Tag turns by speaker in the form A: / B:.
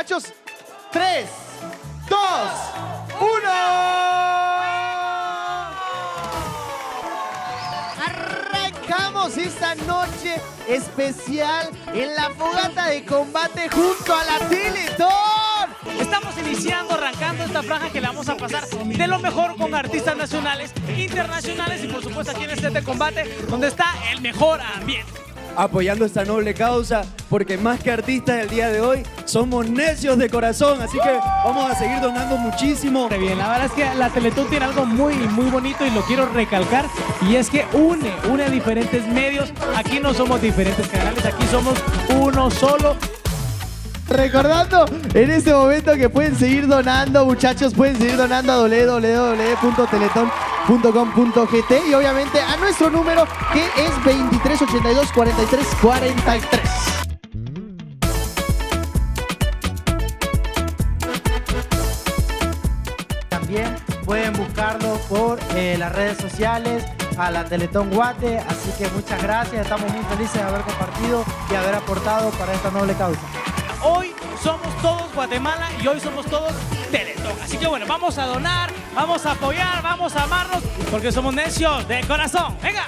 A: muchachos. 3, 2, 1. Arrancamos esta noche especial en la fogata de combate junto a la Teletón.
B: Estamos arrancando esta franja que le vamos a pasar de lo mejor con artistas nacionales, internacionales y por supuesto aquí en este de combate donde está el mejor ambiente.
C: Apoyando esta noble causa, porque más que artistas el día de hoy, somos necios de corazón, así que vamos a seguir donando muchísimo.
B: Bien, la verdad es que la Teletón tiene algo muy bonito y lo quiero recalcar, y es que une a diferentes medios. Aquí no somos diferentes canales, aquí somos uno solo.
A: Recordando en este momento que pueden seguir donando, muchachos, pueden seguir donando a www.teleton.com.gt y obviamente a nuestro número que es 2382 43 43.
D: También pueden buscarlo por las redes sociales a la Teletón Guate, así que muchas gracias, estamos muy felices de haber compartido y haber aportado para esta noble causa.
B: Hoy somos todos Guatemala y hoy somos todos Teletón. Así que bueno, vamos a donar, vamos a apoyar, vamos a amarnos, porque somos necios de corazón. ¡Venga!